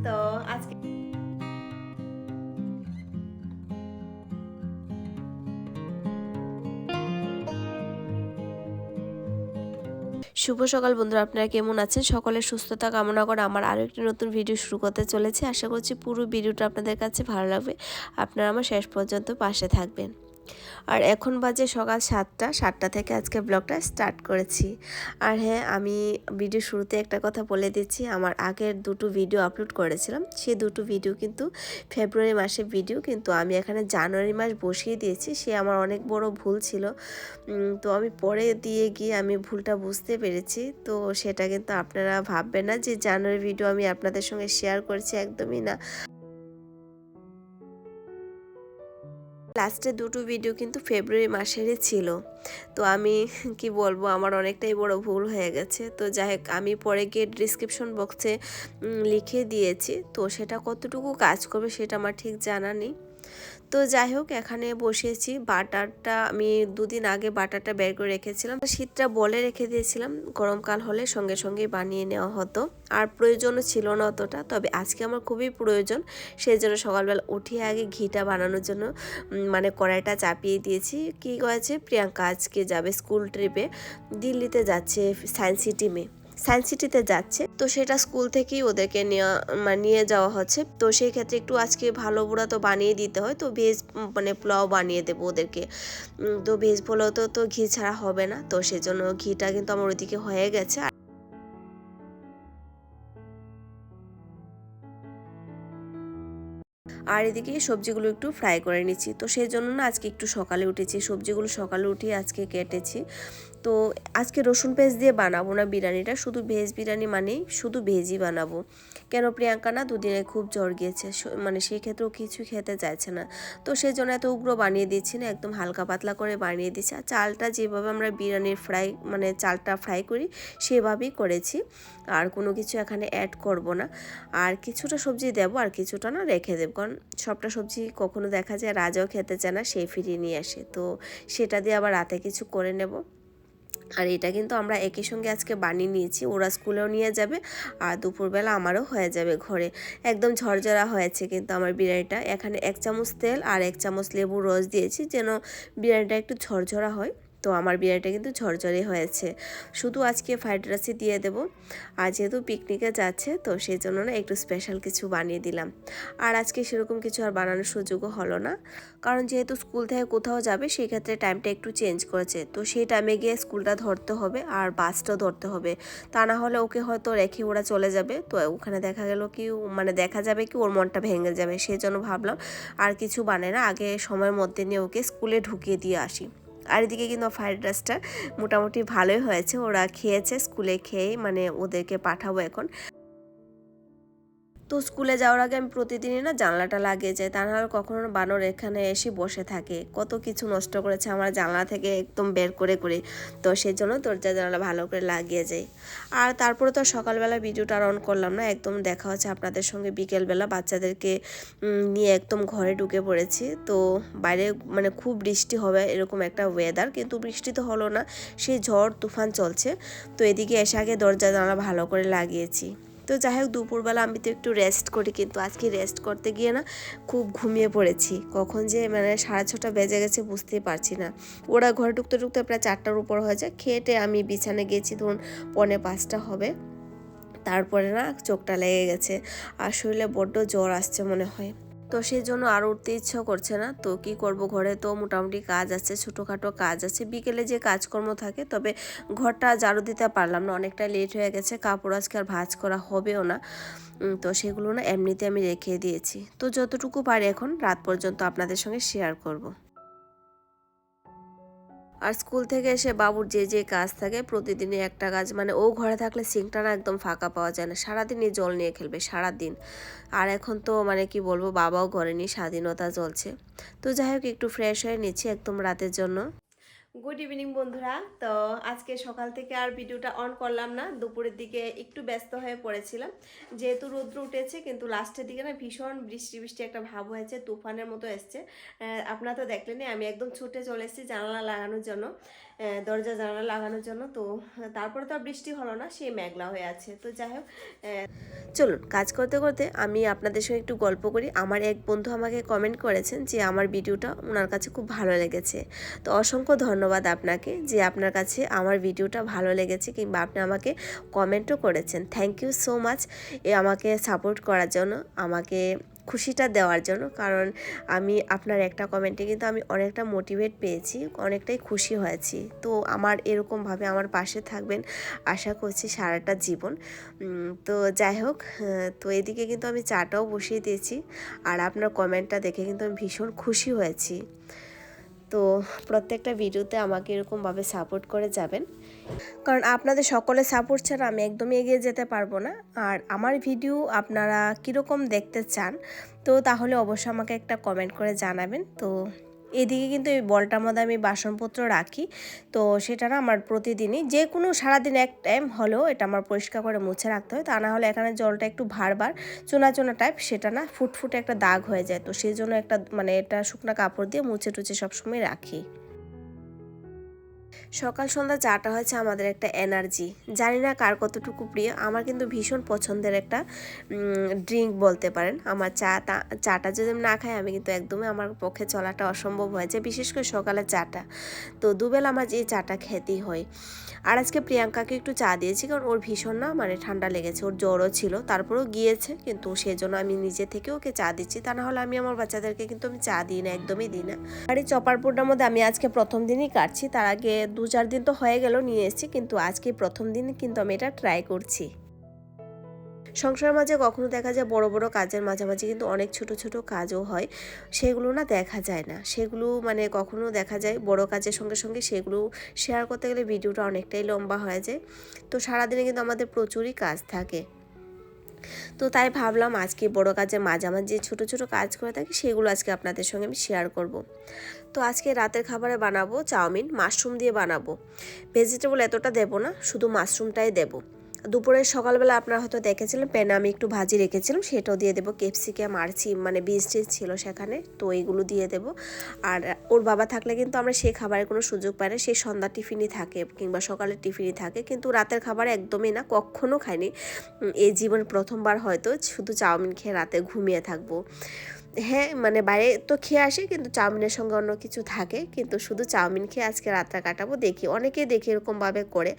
তো আজকে শুভ সকাল বন্ধুরা, আপনারা কেমন আছেন? সকলের সুস্থতা কামনা করে আমার আরও একটি নতুন ভিডিও শুরু করতে চলেছে। আশা করছি পুরো ভিডিওটা আপনাদের কাছে ভালো লাগবে। আপনারা আমার শেষ পর্যন্ত পাশে থাকবেন। আর এখন বাজে সকাল 7টা থেকে আজকে ব্লগটা স্টার্ট করেছি। আর হ্যাঁ, আমি ভিডিও শুরুতে একটা কথা বলে দিচ্ছি, আমার আগের দুটো ভিডিও আপলোড করেছিলাম, সেই দুটো ভিডিও কিন্তু ফেব্রুয়ারি মাসের ভিডিও, কিন্তু আমি এখানে জানুয়ারি মাস বসিয়ে দিয়েছি। সে আমার অনেক বড় ভুল ছিল। তো আমি পরে দিয়ে গিয়ে আমি ভুলটা বুঝতে পেরেছি। তো সেটা কিন্তু আপনারা ভাববেন না যে জানুয়ারি ভিডিও আমি আপনাদের সঙ্গে শেয়ার করছি, একদমই না। লাস্টের দুটো ভিডিও কিন্তু ফেব্রুয়ারি মাসেরই ছিল। তো আমি কি বলবো, আমার অনেকটাই বড় ভুল হয়ে গেছে। তো যাই হোক, আমি পরে গিয়ে ডিসক্রিপশন বক্সে লিখে দিয়েছি। তো সেটা কতটুকু কাজ করবে সেটা আমার ঠিক জানা নেই। তো যাই হোক, এখানে বসিয়েছি। বাটারটা আমি দুদিন আগে বাটারটা বের করে রেখেছিলাম, শীতটা বলে রেখে দিয়েছিলাম, গরমকাল হলে সঙ্গে সঙ্গেই বানিয়ে নেওয়া হতো। আর প্রয়োজনও ছিল না অতটা, তবে আজকে আমার খুবই প্রয়োজন। সেই জন্য সকালবেলা উঠিয়ে আগে ঘিটা বানানোর জন্য মানে কড়াইটা চাপিয়ে দিয়েছি। কী করেছে, প্রিয়াঙ্কা আজকে যাবে স্কুল ট্রিপে, দিল্লিতে যাচ্ছে, সায়েন্স সিটিতে যাচ্ছে। তো সেটা স্কুল থেকেই ওদেরকে নিয়ে যাওয়া হচ্ছে। তো সেই ক্ষেত্রে একটু আজকে ভালো বুড়া তো বানিয়ে দিতে হয়। তো ভেজ মানে পোলাও বানিয়ে দেবো ওদেরকে। তো ভেজ পোলাও তো ঘি ছাড়া হবে না। তো সেজন্য ঘিটা কিন্তু আমার ওইদিকে হয়ে গেছে। আর এদিকে সবজিগুলো একটু ফ্রাই করে নিচ্ছি। তো সেই জন্য না আজকে একটু সকালে উঠেছি, সবজিগুলো সকালে উঠিয়ে আজকে কেটেছি। তো আজকে রসুন পেঁয়াজ দিয়ে বানাবো না বিরিয়ানিটা, শুধু ভেজ বিরিয়ানি মানেই শুধু ভেজই বানাবো। কেন, প্রিয়াঙ্কা না দুদিনে খুব জ্বর গিয়েছে, মানে সেই ক্ষেত্রেও কিছু খেতে চাইছে না। তো সেই জন্য এত উগ্র বানিয়ে দিচ্ছি না, একদম হালকা পাতলা করে বানিয়ে দিচ্ছি। আর চালটা যেভাবে আমরা বিরিয়ানির মানে চালটা ফ্রাই করি সেভাবেই করেছি। আর কোনো কিছু এখানে অ্যাড করব না। আর কিছুটা সবজি দেবো আর কিছুটা না রেখে দেবো, কারণ সবটা সবজি কখনো দেখা যায় রাজাও খেতে চায় না, সে ফিরিয়ে নিয়ে আসে। তো সেটা দিয়ে আবার রাতে কিছু করে নেব। আর এটা কিন্তু আমরা একই সঙ্গে আজকে বানিয়ে নিয়েছি, ওরা স্কুলেও নিয়ে যাবে আর দুপুরবেলা আমারও হয়ে যাবে ঘরে। একদম ঝরঝরা হয়েছে কিন্তু আমার বিরিয়ানিটা। এখানে 1 চামচ তেল আর 1 চামচ লেবুর রস দিয়েছি যেন বিরিয়ানিটা একটু ঝরঝরা হয়। তো আমার বিরিয়ানিটা কিন্তু ঝরঝরে হয়েছে। শুধু আজকে ফ্রাইড রাইসই দিয়ে দেব। আর যেহেতু পিকনিকে যাচ্ছে, তো সেই জন্য না একটু স্পেশাল কিছু বানিয়ে দিলাম। আর আজকে সেরকম কিছু আর বানানোর সুযোগও হলো না, কারণ যেহেতু স্কুল থেকে কোথাও যাবে সেই ক্ষেত্রে টাইমটা একটু চেঞ্জ করেছে। তো সেই টাইমে গিয়ে স্কুলটা ধরতে হবে আর বাসটাও ধরতে হবে, তা না হলে ওকে হয়তো রেখে ওরা চলে যাবে। তো ওখানে দেখা গেল কি, মানে দেখা যাবে কি ওর মনটা ভেঙে যাবে। সেই জন্য ভাবলাম আর কিছু বানায় না, আগে সময়ের মধ্যে নিয়ে ওকে স্কুলে ঢুকিয়ে দিয়ে আসি। আর এদিকে কিন্তু ফ্রাইড রাইসটা মোটামুটি ভালোই হয়েছে, ওরা খেয়েছে, স্কুলে খেয়ে মানে ওদেরকে পাঠাবো এখন। তো স্কুলে যাওয়ার আগে আমি প্রতিদিনই না জানলাটা লাগিয়ে যাই, তা নাহলে কখনো বানর এখানে এসে বসে থাকে, কত কিছু নষ্ট করেছে আমার জানলা থেকে একদম বের করে করে। তো সেই জন্য দরজা জানলা ভালো করে লাগিয়ে যাই। আর তারপরে তো সকালবেলা ভিডিওটা অন করলাম না, একদম দেখা হচ্ছে আপনাদের সঙ্গে বিকেলবেলা বাচ্চাদেরকে নিয়ে একদম ঘরে ঢুকে পড়েছি। তো বাইরে মানে খুব বৃষ্টি হবে এরকম একটা ওয়েদার, কিন্তু বৃষ্টি তো হলো না, সেই ঝড় তুফান চলছে। তো এদিকে এসে আগে দরজা জানলা ভালো করে লাগিয়েছি। তো যাই হোক, দুপুরবেলা আমি তো একটু রেস্ট করি, কিন্তু আজকে রেস্ট করতে গিয়ে না খুব ঘুমিয়ে পড়েছি। কখন যে মানে 6:30 বেজে গেছে বুঝতেই পারছি না। ওরা ঘরে ঢুকতে ঢুকতে প্রায় 4টার উপর হয়ে যায়। খেয়েটে আমি বিছানে গেছি ধরুন 4:45 হবে। তারপরে না চোখটা লেগে গেছে আর শরীরে বড্ড জ্বর আসছে মনে হয়। তো সেই জন্য আর উঠতে ইচ্ছা করছে না। তো কি করব, ঘরে তো মোটামুটি কাজ আছে, ছোটোখাটো কাজ আছে, বিকেলে যে কাজকর্ম থাকে। তবে ঘরটা ঝাড়ু দিতে পারলাম না, অনেকটা লেট হয়ে গেছে, কাপড় আজকে আর ভাঁজ করা হবেও না। তো সেগুলো না এমনিতে আমি রেখে দিয়েছি। তো যতটুকু পারি এখন রাত পর্যন্ত আপনাদের সঙ্গে শেয়ার করব। আর স্কুল থেকে এসে বাবুর যে কাজ থাকে প্রতিদিনই একটা কাজ, মানে ও ঘরে থাকলে সিঙ্কটা না একদম ফাঁকা পাওয়া যায় না, সারাদিনই জল নিয়ে খেলবে সারাদিন। আর এখন তো মানে কি বলবো, বাবাও ঘরে নেই, স্বাধীনতা চলছে। তো যাই হোক, একটু ফ্রেশ হয়ে নিচ্ছি একদম রাতের জন্য। গুড ইভিনিং বন্ধুরা। তো আজকে সকাল থেকে আর ভিডিওটা অন করলাম না, দুপুরের দিকে একটু ব্যস্ত হয়ে পড়েছিলাম যেহেতু রৌদ্র উঠেছে, কিন্তু লাস্টের দিকে না ভীষণ বৃষ্টি বৃষ্টি একটা ভাব হয়েছে, তুফানের মতো এসছে। আপনারা তো দেখলেনই, আমি একদম ছুটে চলে এসেছি জানালা লাগানোর জন্য, দরজা জানালা লাগানোর জন্য। তো তারপরে তো আর বৃষ্টি হলো না, সেই মেঘলা হয়ে আছে। তো যাই হোক, চলুন কাজ করতে করতে আমি আপনাদের সঙ্গে একটু গল্প করি। আমার এক বন্ধু আমাকে কমেন্ট করেছেন যে আমার ভিডিওটা ওনার কাছে খুব ভালো লেগেছে। তো অসংখ্য ধন্যবাদ আপনাকে যে আপনার কাছে আমার ভিডিওটা ভালো লেগেছে, কিংবা আপনি আমাকে কমেন্টও করেছেন। থ্যাংক ইউ সো মাচ আমাকে সাপোর্ট করার জন্য, আমাকে খুশিটা দেওয়ার জন্য। কারণ আমি আপনার একটা কমেন্টে কিন্তু আমি অনেকটা মোটিভেট পেয়েছি, অনেকটাই খুশি হয়েছি। তো আমার এরকমভাবে আমার পাশে থাকবেন আশা করছি সারাটা জীবন। তো যাই হোক, তো এদিকে কিন্তু আমি চাটাও বসিয়ে দিয়েছি, আর আপনার কমেন্টটা দেখে কিন্তু আমি ভীষণ খুশি হয়েছি। তো প্রত্যেকটা ভিডিওতে আমাকে এরকমভাবে সাপোর্ট করে যাবেন, কারণ আপনাদের সকলের সাপোর্ট ছাড়া আমি একদমই এগিয়ে যেতে পারবো না। আর আমার ভিডিও আপনারা কীরকম দেখতে চান, তো তাহলে অবশ্যই আমাকে একটা কমেন্ট করে জানাবেন। তো এদিকে কিন্তু এই বলটার মধ্যে আমি বাসনপত্র রাখি, তো সেটা না আমার প্রতিদিনই, যে কোনো সারাদিন এক টাইম হলেও এটা আমার পরিষ্কার করে মুছে রাখতে হয়। তা না হলে এখানে জলটা একটু ভারবার চুনা চুনা টাইপ, সেটা না ফুটফুটে একটা দাগ হয়ে যায়। তো সেই জন্য একটা মানে এটা শুকনা কাপড় দিয়ে মুছে টুছে সবসময় রাখি। সকাল সন্ধ্যা চাটা হচ্ছে আমাদের একটা এনার্জি। জানি না কার কতটুকু প্রিয়, আমার কিন্তু ভীষণ পছন্দের একটা ড্রিঙ্ক বলতে পারেন। আমার চাটা যদি আমি না খাই, আমি কিন্তু একদমই আমার পক্ষে চলাটা অসম্ভব হয়ে যায়, বিশেষ করে সকালে চাটা। তো দুবেলা আমার এই চাটা খেতেই হয়। আর আজকে প্রিয়াঙ্কাকে একটু চা দিয়েছি, কারণ ওর ভীষণ না মানে ঠান্ডা লেগেছে, ওর জ্বরও ছিল, তারপরেও গিয়েছে, কিন্তু সেজন্য আমি নিজে থেকে ওকে চা দিচ্ছি। তা না হলে আমি আমার বাচ্চাদেরকে কিন্তু আমি চা দিই না, একদমই দিই না। আর এই চপারপুরটার মধ্যে আমি আজকে প্রথম দিনই কাটছি, তার আগে 2-4 দিন তো হয়ে গেল নিয়ে এসেছি, কিন্তু আজকে প্রথম দিন কিন্তু আমি এটা ট্রাই করছি। সংসারের মাঝে কখনো দেখা যায় বড় বড় কাজের মাঝামাঝি কিন্তু অনেক ছোট ছোট কাজও হয়, সেগুলো না দেখা যায় না। সেগুলো মানে কখনো দেখা যায় বড় কাজের সঙ্গে সঙ্গে সেগুলো শেয়ার করতে গেলে ভিডিওটা অনেকটাই লম্বা হয়ে যায়। তো সারাদিনে কিন্তু আমাদের প্রচুরই কাজ থাকে। তো তাই ভাবলাম আজকে বড় কাজের মাঝামাঝি যে ছোটো ছোটো কাজ করে থাকি, সেগুলো আজকে আপনাদের সঙ্গে আমি শেয়ার করব। তো আজকে রাতের খাবারে বানাবো চাউমিন, মাশরুম দিয়ে বানাবো। ভেজিটেবল এতটা দেবো না, শুধু মাশরুমটাই দেবো। দুপুরে সকালবেলা আপনারা হয়তো দেখেছিলেন প্যানে আমি একটু ভাজি রেখেছিলাম, সেটাও দিয়ে দেবো। ক্যাপসিকাম আর মানে বিনস টিনস ছিল সেখানে, তো এইগুলো দিয়ে দেবো। আর ওর বাবা থাকলে কিন্তু আমরা সেই খাবারের কোনো সুযোগ পাই না, সেই সন্ধ্যা টিফিনই থাকে কিংবা সকালের টিফিনই থাকে, কিন্তু রাতের খাবার একদমই না, কখনও খাইনি। এই জীবন প্রথমবার হয়তো শুধু চাউমিন খেয়ে রাতে ঘুমিয়ে থাকবো। হ্যাঁ মানে বাইরে তো খেয়ে আসি, কিন্তু চাউমিনের সঙ্গে অন্য কিছু থাকে, কিন্তু শুধু চাউমিন খেয়ে আজকে রাতটা কাটাবো। দেখি অনেকেই দেখি এরকমভাবে করে,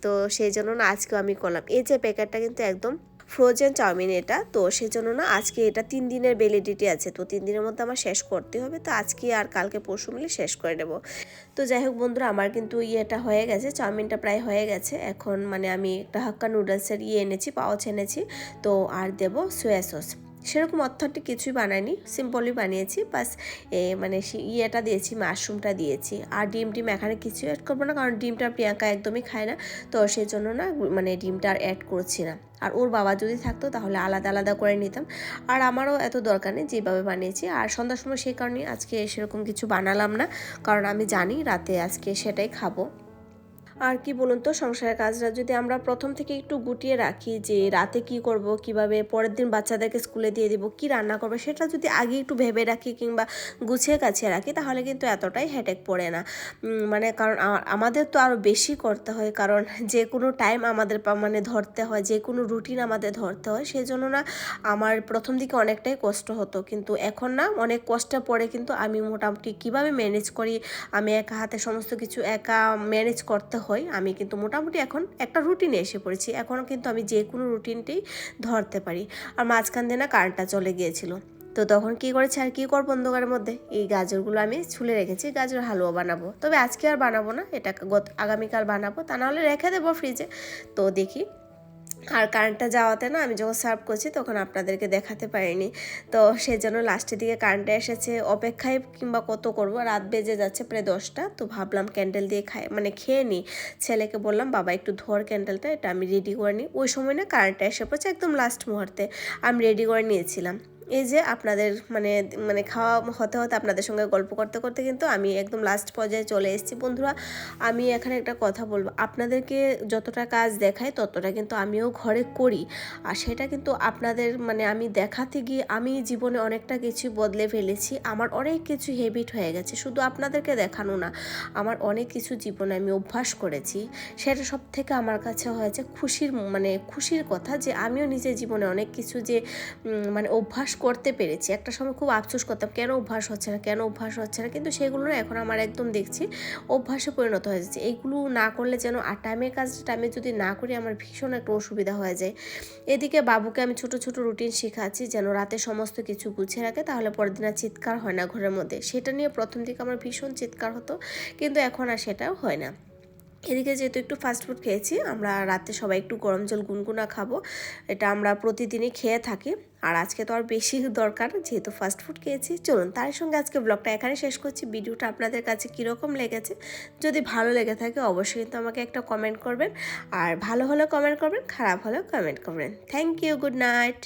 তো সেই জন্য না আজকেও আমি করলাম। এই যে প্যাকেটটা কিন্তু একদম ফ্রোজেন চাউমিন এটা, তো সেজন্য না আজকে এটা 3 দিনের ভ্যালিডিটি আছে, তো 3 দিনের মধ্যে আমার শেষ করতে হবে। তো আজকে আর কালকে পরশু মিলে শেষ করে নেব। তো যাই হোক বন্ধুরা, আমার কিন্তু ইয়েটা হয়ে গেছে, চাউমিনটা প্রায় হয়ে গেছে। এখন মানে আমি একটা হাক্কা নুডলসের এনেছি, পাউচ এনেছি। তো আর দেব সোয়া সস। সেরকম অথেন্টিক কিছুই বানাইনি, সিম্পলই বানিয়েছি, বাস মানে ইয়েটা দিয়েছি, মাশরুমটা দিয়েছি। আর ডিম এখানে কিছু অ্যাড করবো না, কারণ ডিমটা প্রিয়াঙ্কা একদমই খায় না, তো সেই জন্য না মানে ডিমটা আর অ্যাড করছি না। আর ওর বাবা যদি থাকতো তাহলে আলাদা আলাদা করে নিতাম, আর আমারও এত দরকার নেই, যেভাবে বানিয়েছি। আর সন্ধ্যার সময় সেই কারণে আজকে সেরকম কিছু বানালাম না, কারণ আমি জানি রাতে আজকে সেটাই খাবো। আর কি বলুন তো, সংসারের কাজটা যদি আমরা প্রথম থেকে একটু গুটিয়ে রাখি, যে রাতে কি করব, কিভাবে পরের দিন বাচ্চাদেরকে স্কুলে দিয়ে দিব, কি রান্না করবো, সেটা যদি আগে একটু ভেবে রাখি কিংবা গুছিয়ে কাছিয়ে রাখি, তাহলে কিন্তু এতটাই হেডেক পড়ে না। মানে কারণ আমাদের তো আরও বেশি করতে হয়, কারণ যে কোনো টাইম আমাদের মানে ধরতে হয়, যে কোনো রুটিন আমাদের ধরতে হয়। সেই জন্য না আমার প্রথম দিকে অনেকটাই কষ্ট হতো, কিন্তু এখন না অনেক কষ্টের পরে কিন্তু আমি মোটামুটি কিভাবে ম্যানেজ করি, আমি একা হাতে সমস্ত কিছু একা ম্যানেজ করতে হয়, আমি কিন্তু মোটামুটি এখন একটা রুটিনে এসে পড়েছি। এখনও কিন্তু আমি যে কোনো রুটিনটাই ধরতে পারি। আর মাঝখান দিয়ে না কারেন্টটা চলে গিয়েছিল, তো তখন কী করেছি আর কী করবো, অন্ধকারের মধ্যে এই গাজরগুলো আমি ছুলে রেখেছি, গাজর হালুয়া বানাবো। তবে আজকে আর বানাবো না, এটা আগামীকাল বানাবো, তা নাহলে রেখে দেবো ফ্রিজে। তো দেখি। আর কারেন্টটা যাওয়াতে না আমি যখন সার্ভ করছি তখন আপনাদেরকে দেখাতে পারিনি, তো সেজন্য লাস্টের দিকে কারেন্টটা এসেছে, অপেক্ষায় কিংবা কত করব, রাত বেজে যাচ্ছে প্রায় 10টা। তো ভাবলাম ক্যান্ডেল দিয়ে মানে খেয়ে নিই। ছেলেকে বললাম বাবা একটু ধর ক্যান্ডেলটা, এটা আমি রেডি করে নিই। ওই সময় না কারেন্টটা এসে পড়ছে একদম লাস্ট মুহূর্তে, আমি রেডি করে নিয়েছিলাম। এই যে আপনাদের মানে মানে খাওয়া হতে হতে আপনাদের সঙ্গে গল্প করতে করতে কিন্তু আমি একদম লাস্ট পর্যায়ে চলে এসেছি। বন্ধুরা, আমি এখানে একটা কথা বলবো, আপনাদেরকে যতটা কাজ দেখাই ততটা কিন্তু আমিও ঘরে করি। আর সেটা কিন্তু আপনাদের মানে আমি দেখাতে গিয়ে আমি জীবনে অনেকটা কিছু বদলে ফেলেছি। আমার অনেক কিছু হ্যাবিট হয়ে গেছে, শুধু আপনাদেরকে দেখানো না, আমার অনেক কিছু জীবনে আমি অভ্যাস করেছি। সেটা সব থেকে আমার কাছে হয়েছে খুশির কথা যে আমিও নিজের জীবনে অনেক কিছু যে মানে অভ্যাস করতে পেরেছি। একটা সময় খুব আফসোস করতাম কেন অভ্যাস হচ্ছে না, কেন অভ্যাস হচ্ছে না, কিন্তু সেগুলো এখন আমার একদম দেখছি অভ্যাসে পরিণত হয়ে যাচ্ছে। এইগুলো না করলে যেন আর টাইমের কাজটা টাইমে যদি না করি আমার ভীষণ একটা অসুবিধা হয়ে যায়। এদিকে বাবুকে আমি ছোট ছোট রুটিন শেখাচ্ছি যেন রাতে সমস্ত কিছু গুছিয়ে রাখে, তাহলে পরের দিন আর চিৎকার হয় না ঘরের মধ্যে। সেটা নিয়ে প্রথম দিকে আমার ভীষণ চিৎকার হতো, কিন্তু এখন আর সেটাও হয় না। এদিকে যেহেতু একটু ফাস্টফুড খেয়েছি, আমরা রাতে সবাই একটু গরম জল গুনগুনা খাবো, এটা আমরা প্রতিদিনই খেয়ে থাকি। আর আজকে তো আর বেশি দরকার যেহেতু ফাস্টফুড খেয়েছি। চলুন তার সঙ্গে আজকে ব্লগটা এখানে শেষ করছি। ভিডিওটা আপনাদের কাছে কীরকম লেগেছে, যদি ভালো লেগে থাকে অবশ্যই কিন্তু আমাকে একটা কমেন্ট করবেন, আর ভালো হলে কমেন্ট করবেন, খারাপ হলেও কমেন্ট করবেন। Thank you, good night.